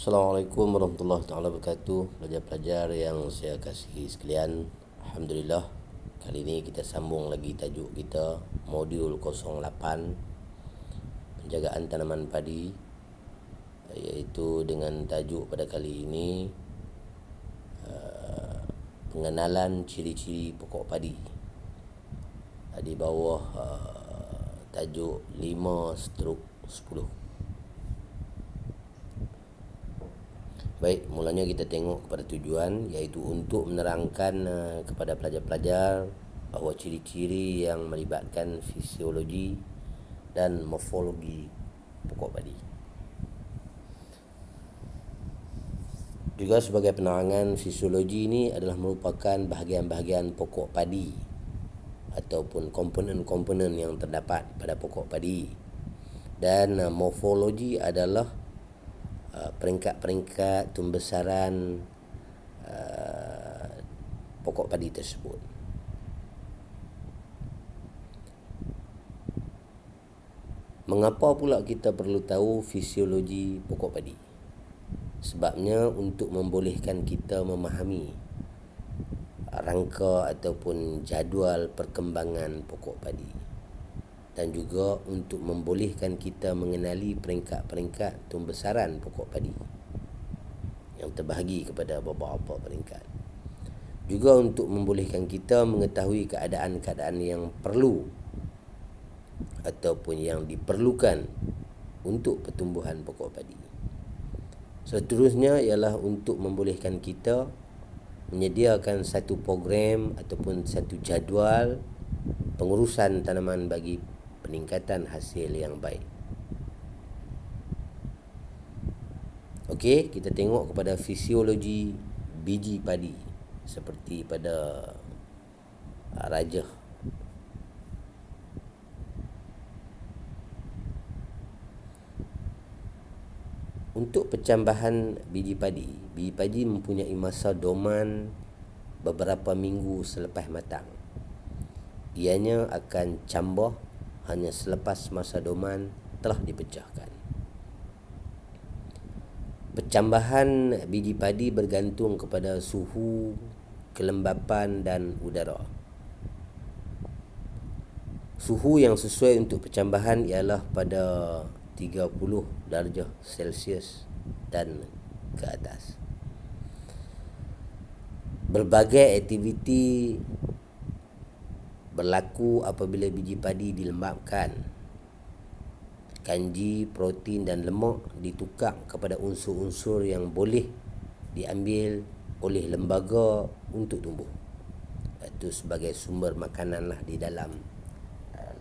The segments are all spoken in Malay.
Assalamualaikum warahmatullahi taala wabarakatuh. Pelajar-pelajar yang saya kasihi sekalian, alhamdulillah kali ini kita sambung lagi tajuk kita modul 08 penjagaan tanaman padi, iaitu dengan tajuk pada kali ini pengenalan ciri-ciri pokok padi. Di bawah tajuk 5/10. Baik, mulanya kita tengok kepada tujuan, iaitu untuk menerangkan kepada pelajar-pelajar bahawa ciri-ciri yang melibatkan fisiologi dan morfologi pokok padi. Juga sebagai penerangan, fisiologi ini adalah merupakan bahagian-bahagian pokok padi ataupun komponen-komponen yang terdapat pada pokok padi. Dan morfologi adalah peringkat-peringkat pembesaran pokok padi tersebut. Mengapa pula kita perlu tahu fisiologi pokok padi? Sebabnya untuk membolehkan kita memahami rangka ataupun jadual perkembangan pokok padi, dan juga untuk membolehkan kita mengenali peringkat-peringkat pembesaran pokok padi yang terbahagi kepada beberapa peringkat. Juga untuk membolehkan kita mengetahui keadaan-keadaan yang perlu ataupun yang diperlukan untuk pertumbuhan pokok padi. Seterusnya ialah untuk membolehkan kita menyediakan satu program ataupun satu jadual pengurusan tanaman bagi peningkatan hasil yang baik. Okey, kita tengok kepada fisiologi biji padi seperti pada rajah. Untuk pencambahan biji padi mempunyai masa dorman beberapa minggu selepas matang. Ianya akan cambah hanya selepas masa dorman telah dipecahkan. Pencambahan biji padi bergantung kepada suhu, kelembapan dan udara. Suhu yang sesuai untuk pencambahan ialah pada 30 darjah Celsius dan ke atas. Berbagai aktiviti berlaku apabila biji padi dilembabkan. Kanji, protein dan lemak ditukar kepada unsur-unsur yang boleh diambil oleh lembaga untuk tumbuh. Itu sebagai sumber makanan lah di dalam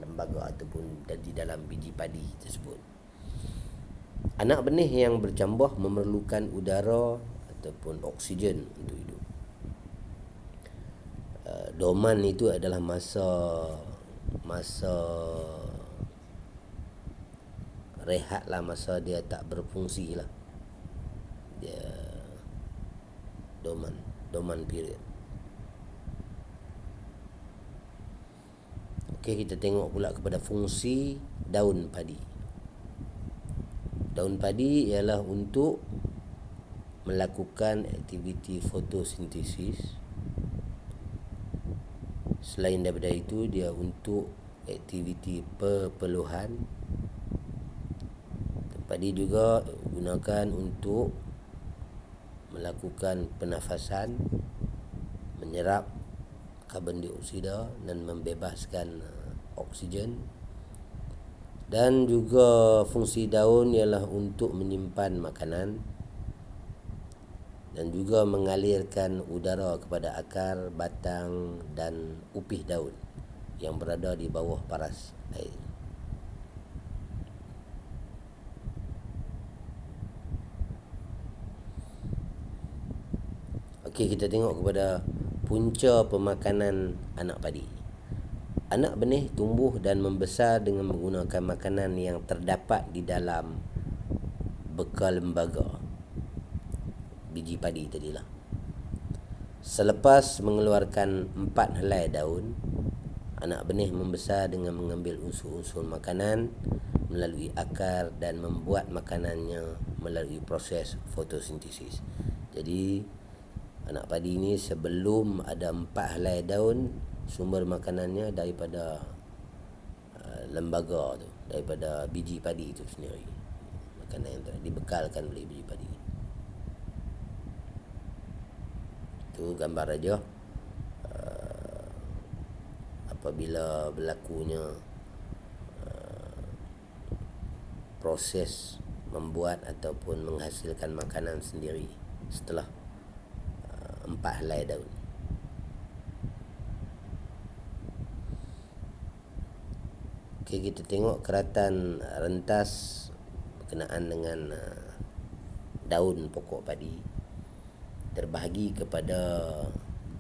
lembaga ataupun di dalam biji padi tersebut. Anak benih yang bercambah memerlukan udara ataupun oksigen untuk hidup. Dorman itu adalah masa rehat lah, masa dia tak berfungsi lah. Dia dorman period. Okey, kita tengok pula kepada fungsi daun padi. Daun padi ialah untuk melakukan aktiviti fotosintesis. Selain daripada itu, dia untuk aktiviti perpeluhan. Padi juga gunakan untuk melakukan pernafasan, menyerap karbon dioksida dan membebaskan oksigen. Dan juga fungsi daun ialah untuk menyimpan makanan dan juga mengalirkan udara kepada akar, batang dan upih daun yang berada di bawah paras air. Okey, kita tengok kepada punca pemakanan anak padi. Anak benih tumbuh dan membesar dengan menggunakan makanan yang terdapat di dalam bekal lembaga biji padi tadilah. Selepas mengeluarkan 4 helai daun, anak benih membesar dengan mengambil unsur-unsur makanan melalui akar dan membuat makanannya melalui proses fotosintesis. Jadi anak padi ni sebelum ada 4 helai daun, sumber makanannya daripada lembaga tu, daripada biji padi itu sendiri. Makanan yang dibekalkan oleh biji padi. Itu gambar aja apabila berlakunya proses membuat ataupun menghasilkan makanan sendiri setelah 4 helai daun. Okay, kita tengok keratan rentas berkenaan dengan daun pokok padi terbahagi kepada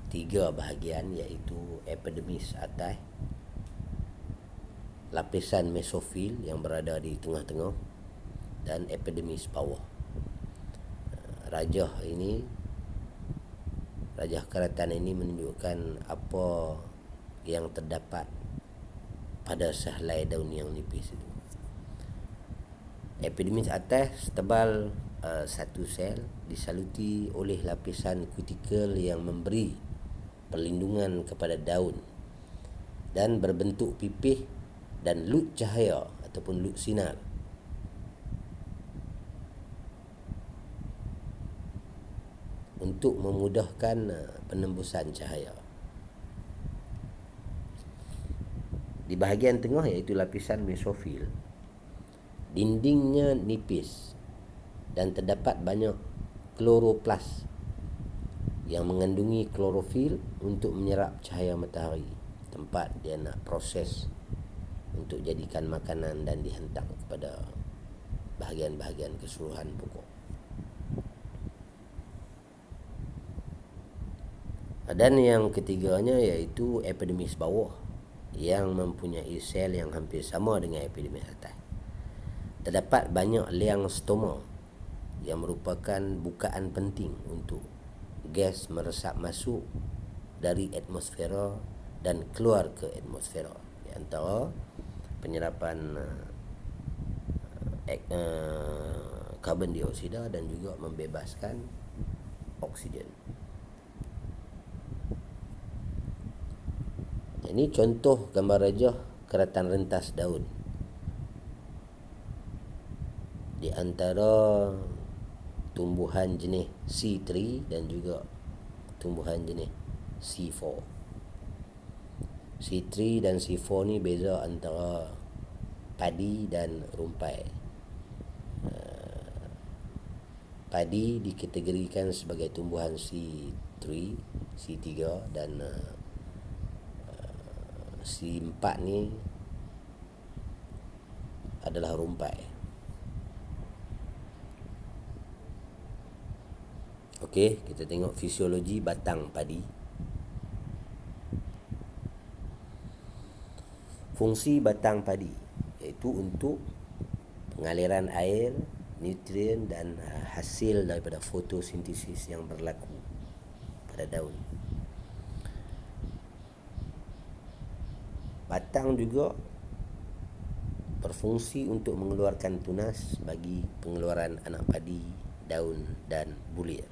3 bahagian, iaitu epidermis atas, lapisan mesofil yang berada di tengah-tengah, dan epidermis bawah. Rajah keratan ini menunjukkan apa yang terdapat pada sehelai daun yang nipis itu. Epidermis atas tebal 1 sel, disaluti oleh lapisan kutikel yang memberi perlindungan kepada daun dan berbentuk pipih dan lut cahaya ataupun lut sinar. Untuk memudahkan penembusan cahaya. Di bahagian tengah, iaitu lapisan mesofil, dindingnya nipis dan terdapat banyak kloroplas yang mengandungi klorofil untuk menyerap cahaya matahari, tempat dia nak proses untuk jadikan makanan dan dihentak kepada bahagian-bahagian keseluruhan pokok. Dan yang ketiganya iaitu epidermis bawah yang mempunyai sel yang hampir sama dengan epidermis atas. Terdapat banyak liang stoma yang merupakan bukaan penting untuk gas meresap masuk dari atmosfera dan keluar ke atmosfera, di antara penyerapan karbon dioksida dan juga membebaskan oksigen. Ini contoh gambar rajah keratan rentas daun. Di antara tumbuhan jenis C3 dan juga tumbuhan jenis C4. C3 dan C4 ni beza antara padi dan rumpai. Padi dikategorikan sebagai tumbuhan C3 dan C4 ni adalah rumpai. Okey, kita tengok fisiologi batang padi. Fungsi batang padi iaitu untuk pengaliran air, nutrien dan hasil daripada fotosintesis yang berlaku pada daun. Batang juga berfungsi untuk mengeluarkan tunas bagi pengeluaran anak padi, daun dan bulir.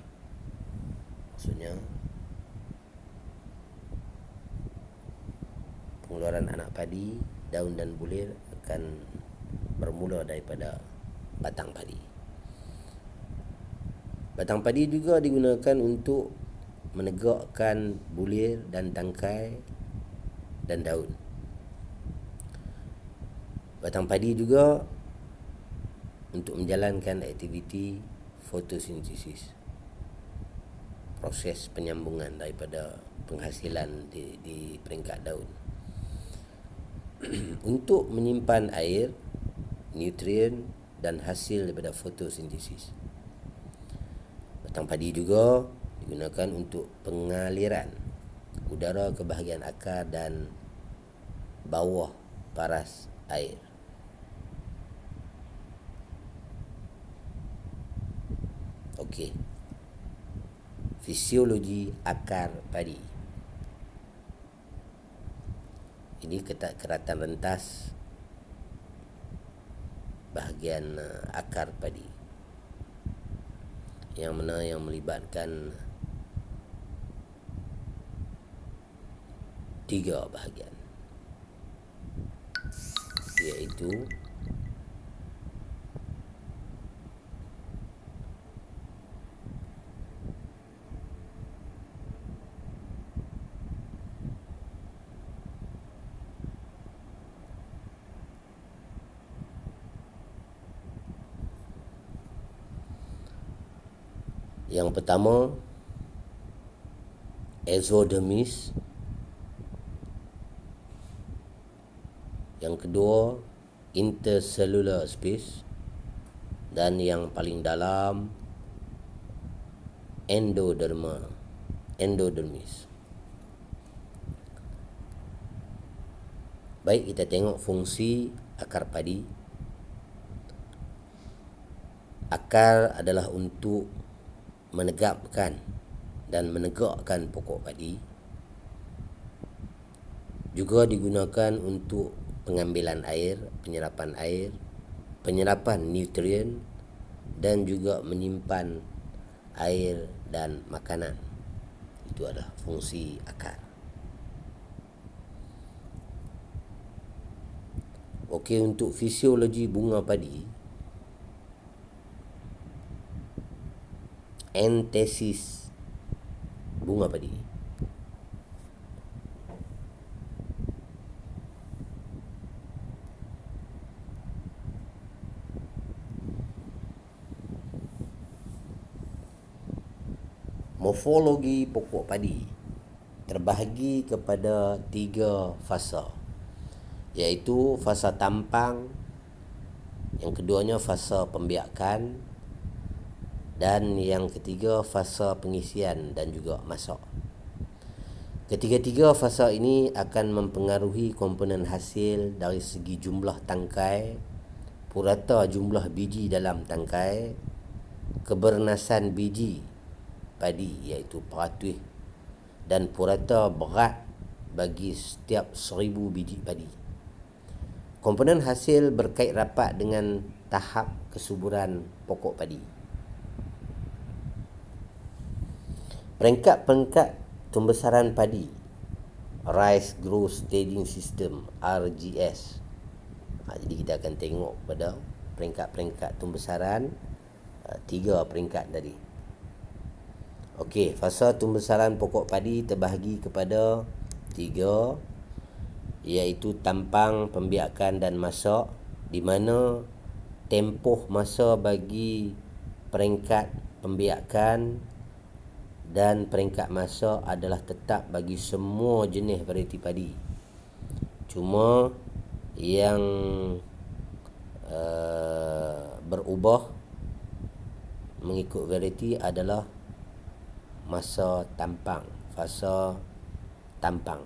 Maksudnya pengeluaran anak padi, daun dan bulir akan bermula daripada batang padi. Batang padi juga digunakan untuk menegakkan bulir dan tangkai dan daun. Batang padi juga untuk menjalankan aktiviti fotosintesis, proses penyambungan daripada penghasilan di peringkat daun. Untuk menyimpan air, nutrien dan hasil daripada fotosintesis. Batang padi juga digunakan untuk pengaliran udara ke bahagian akar dan bawah paras air. Okey. Fisiologi akar padi. Ini keratan rentas bahagian akar padi, yang mana yang melibatkan 3 bahagian, iaitu yang pertama exodermis, yang kedua intercellular space, dan yang paling dalam endodermis. Baik, kita tengok fungsi akar padi. Akar adalah untuk menegapkan dan menegakkan pokok padi. Juga digunakan untuk pengambilan air, penyerapan nutrien, dan juga menyimpan air dan makanan. Itu adalah fungsi akar. Okey, untuk fisiologi bunga padi, entesis bunga padi, morfologi pokok padi terbahagi kepada 3 fasa, iaitu fasa tampang, yang keduanya fasa pembiakan, dan yang ketiga fasa pengisian dan juga masak. Ketiga-tiga fasa ini akan mempengaruhi komponen hasil dari segi jumlah tangkai, purata jumlah biji dalam tangkai, kebernasan biji padi iaitu peratuih, dan purata berat bagi setiap 1000 biji padi. Komponen hasil berkait rapat dengan tahap kesuburan pokok padi. Peringkat-peringkat pembesaran padi, Rice Growth Staging System, RGS. Jadi kita akan tengok pada peringkat-peringkat pembesaran, 3 peringkat tadi. Okey, fasa pembesaran pokok padi terbahagi kepada 3, iaitu tampang, pembiakan dan masak, di mana tempoh masa bagi peringkat pembiakan dan peringkat masak adalah tetap bagi semua jenis varieti padi. Cuma yang berubah mengikut varieti adalah masa tampang, fasa tampang,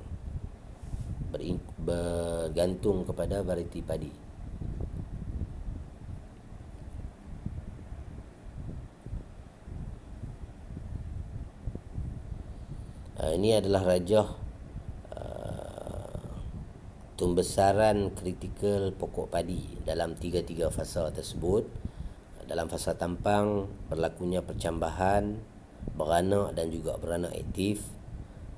bergantung kepada varieti padi. Ini adalah rajah pembesaran kritikal pokok padi dalam 3 fasa tersebut. Dalam fasa tampang berlakunya percambahan, beranak dan juga beranak aktif,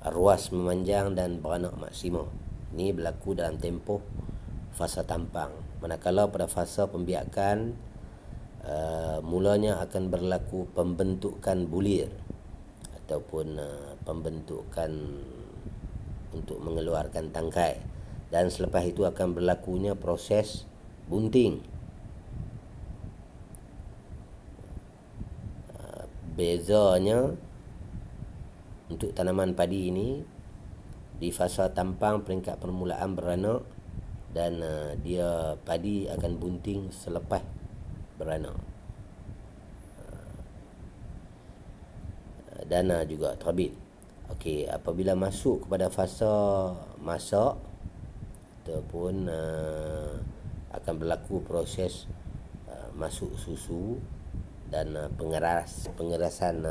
ruas memanjang dan beranak maksima. Ini berlaku dalam tempoh fasa tampang. Manakala pada fasa pembiakan, mulanya akan berlaku pembentukan bulir ataupun pembentukan untuk mengeluarkan tangkai, dan selepas itu akan berlakunya proses bunting. Bezanya untuk tanaman padi ini, di fasa tampang peringkat permulaan beranak, dan dia padi akan bunting selepas beranak, dan juga terbit. Okey, apabila masuk kepada fasa masak ataupun akan berlaku proses masuk susu dan pengerasan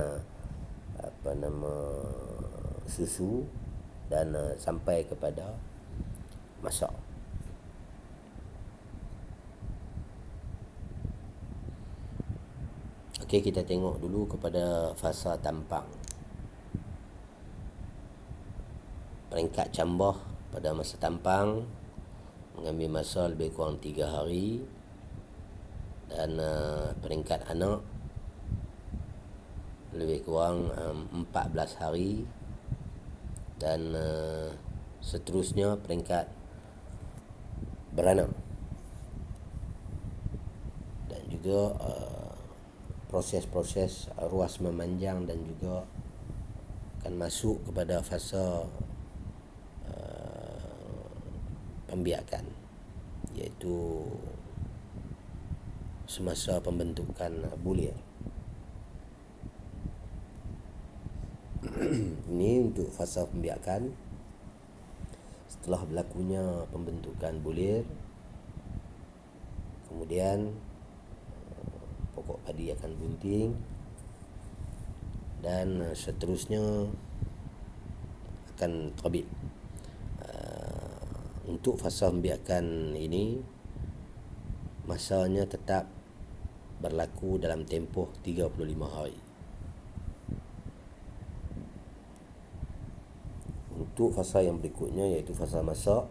susu dan sampai kepada masak. Okey, kita tengok dulu kepada fasa tampang. Peringkat cambah pada masa tampang mengambil masa lebih kurang 3 hari, dan peringkat anak lebih kurang 14 hari, dan seterusnya peringkat beranak, dan juga proses-proses ruas memanjang, dan juga akan masuk kepada fasa pembiakan, iaitu semasa pembentukan bulir. Ini untuk fasa pembiakan. Setelah berlakunya pembentukan bulir, kemudian pokok padi akan bunting, dan seterusnya akan terbit. Untuk fasa pembiakan ini, masanya tetap berlaku dalam tempoh 35 hari. Untuk fasa yang berikutnya, iaitu fasa masak,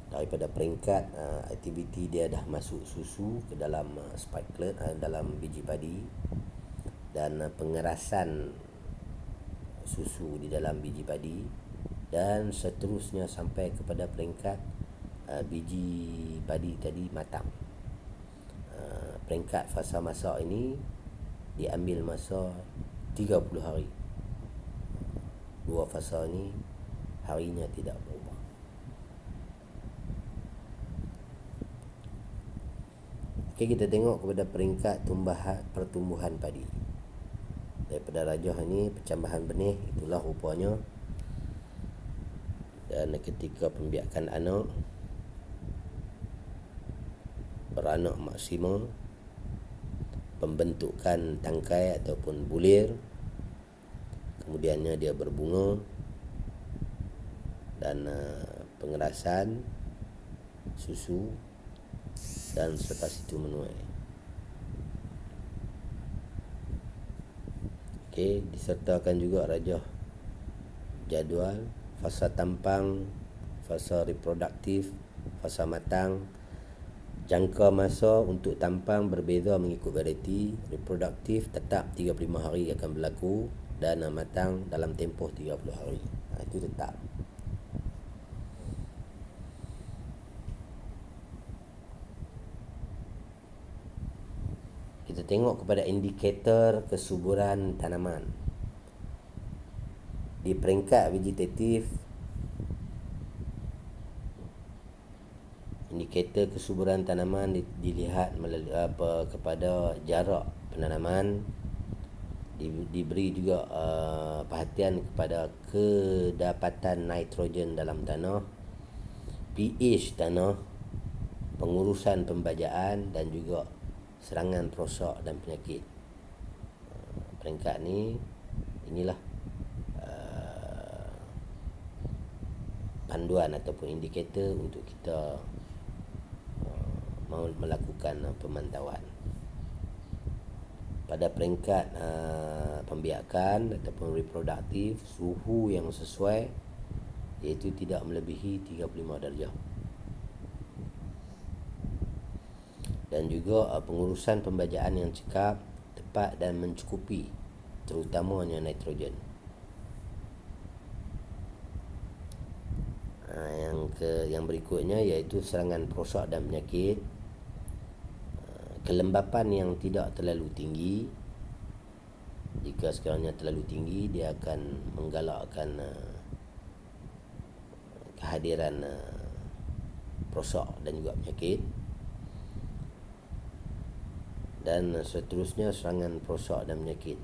daripada peringkat aktiviti dia dah masuk susu ke dalam spikelet, dalam biji padi, dan pengerasan susu di dalam biji padi, dan seterusnya sampai kepada peringkat biji padi tadi matang. Peringkat fasa masak ini diambil masa 30 hari. Dua fasa ini harinya tidak berubah. Okey, kita tengok kepada peringkat pertumbuhan padi. Daripada rajah ini, pencambahan benih, itulah rupanya. Dan ketika pembiakan anak, beranak maksima, pembentukan tangkai ataupun bulir, kemudiannya dia berbunga, dan pengerasan susu, dan selepas itu menuai. Okey, disertakan juga rajah jadual fasa tampang, fasa reproduktif, fasa matang. Jangka masa untuk tampang berbeza mengikut varieti. Reproduktif tetap 35 hari akan berlaku, dan matang dalam tempoh 30 hari. Itu tetap. Kita tengok kepada indikator kesuburan tanaman. Di peringkat vegetatif, indikator kesuburan tanaman dilihat melalui kepada jarak penanaman. Diberi juga perhatian kepada kedapatan nitrogen dalam tanah, pH tanah, pengurusan pembajaan, dan juga serangan perosak dan penyakit. Peringkat inilah panduan ataupun indikator untuk kita mahu melakukan pemantauan. Pada peringkat pembiakan ataupun reproduktif, suhu yang sesuai iaitu tidak melebihi 35 darjah. Dan juga pengurusan pembajaan yang cekap, tepat dan mencukupi, terutamanya nitrogen. Yang berikutnya iaitu serangan perosak dan penyakit. Kelembapan yang tidak terlalu tinggi. Jika sekiranya terlalu tinggi, dia akan menggalakkan kehadiran perosak dan juga penyakit. Dan seterusnya serangan perosak dan penyakit.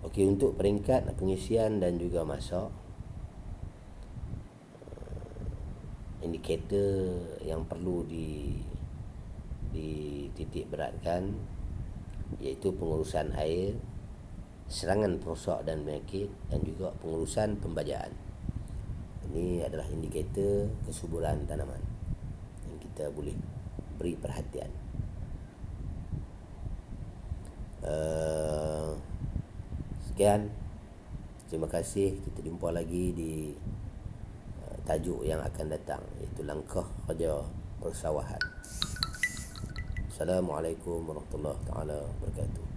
Okey, untuk peringkat pengisian dan juga masak, indikator yang perlu dititik beratkan iaitu pengurusan air, serangan perosak dan penyakit, dan juga pengurusan pembajaan. Ini adalah indikator kesuburan tanaman yang kita boleh beri perhatian. Uh, Sekian, terima kasih. Kita jumpa lagi di tajuk yang akan datang, iaitu langkah kerja persawahan. Assalamualaikum warahmatullahi taala wabarakatuh.